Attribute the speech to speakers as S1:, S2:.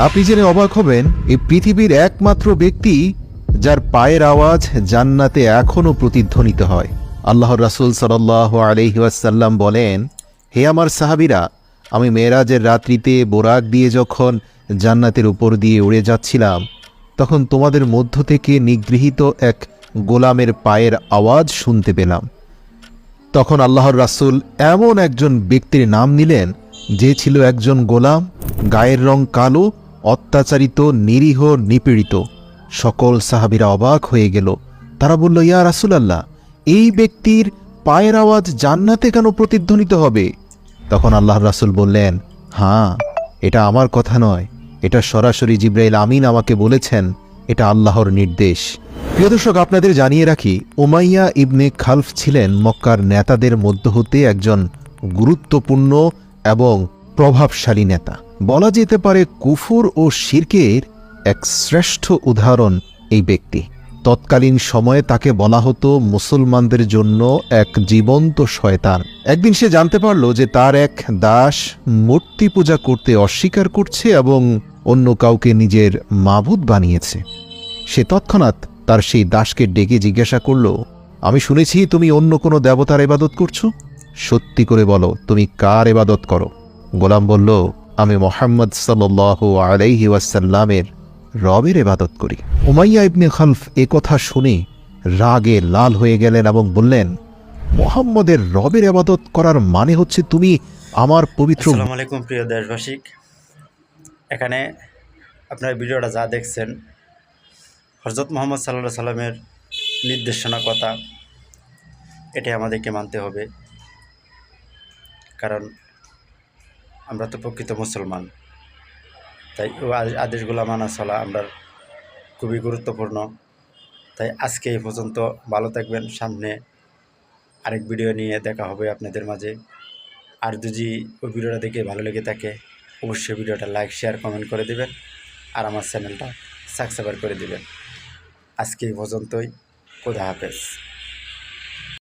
S1: আপনি জেনে অবাক হবেন, এই পৃথিবীর একমাত্র ব্যক্তি যার পায়ের আওয়াজ জান্নাতে এখনো প্রতিধ্বনিত হয়। আল্লাহর রাসূল সাল্লাল্লাহু আলাইহি ওয়াসাল্লাম বলেন, হে আমার সাহাবীরা, আমি মেরাজের রাত্রিতে বোরাক দিয়ে যখন জান্নাতের উপর দিয়ে উড়ে যাচ্ছিলাম, তখন তোমাদের মধ্য থেকে নিগৃহীত এক গোলামের পায়ের আওয়াজ শুনতে পেলাম। তখন আল্লাহর রাসূল এমন একজন ব্যক্তির নাম নিলেন যে ছিল একজন গোলাম, গায়ের রং কালো, অত্যাচারিত, নিরীহ, নিপীড়িত। সকল সাহাবীরা অবাক হয়ে গেল। তারা বলল, ইয়া রাসূলুল্লাহ, এই ব্যক্তির পায়ের আওয়াজ জান্নাতে কেন প্রতিধ্বনিত হবে? তখন আল্লাহর রাসূল বললেন, হ্যাঁ, এটা আমার কথা নয়, এটা সরাসরি জিবরাইল আমিন আমাকে বলেছেন, এটা আল্লাহর নির্দেশ। প্রিয় দর্শক, আপনাদের জানিয়ে রাখি, উমাইয়া ইবনে খালফ ছিলেন মক্কার নেতাদের মধ্য হতে একজন গুরুত্বপূর্ণ এবং প্রভাবশালী নেতা। বলা যেতে পারে কুফর ও শিরকের এক শ্রেষ্ঠ উদাহরণ এই ব্যক্তি। তৎকালীন সময়ে তাকে বলা হতো মুসলমানদের জন্য এক জীবন্ত শয়তান। একদিন সে জানতে পারল যে তার এক দাস মূর্তি পূজা করতে অস্বীকার করছে এবং অন্য কাউকে নিজের মাবুদ বানিয়েছে। সে তৎক্ষণাৎ তার সেই দাসকে ডেকে জিজ্ঞাসা করল, আমি শুনেছি তুমি অন্য কোনো দেবতার ইবাদত করছো, সত্যি করে বলো তুমি কার ইবাদত করো? গোলাম বলল, আমি মুহাম্মদ সাল্লাল্লাহু আলাইহি ওয়াসাল্লামের রবের ইবাদত করি। উমাইয়া ইবনে খালফ এ কথা শুনে রাগে লাল হয়ে গেলেন এবং বললেন, মুহাম্মদের রবের ইবাদত করার মানে হচ্ছে তুমি আমার পবিত্র।
S2: আসসালামু আলাইকুম প্রিয় দেশবাসী, এখানে আপনার ভিডিওটা যা দেখছেন হযরত মুহাম্মদ সাল্লাল্লাহু আলাইহি সাল্লামের নির্দেশনা কথা, এটাই আমাদেরকে মানতে হবে। কারণ আমরা তো প্রকৃত মুসলমান, তাই ও আদেশগুলো মানা চলা আমরা খুবই গুরুত্বপূর্ণ। তাই আজকে এই পর্যন্ত, ভালো থাকবেন। সামনে আরেক ভিডিও নিয়ে দেখা হবে আপনাদের মাঝে। আর যদি ওই ভিডিওটা দেখে ভালো লেগে থাকে, অবশ্যই ভিডিওটা লাইক, শেয়ার, কমেন্ট করে দেবেন আর আমার চ্যানেলটা সাবস্ক্রাইব করে দেবেন। আজকে এই পর্যন্তই। খোদা হাফেজ।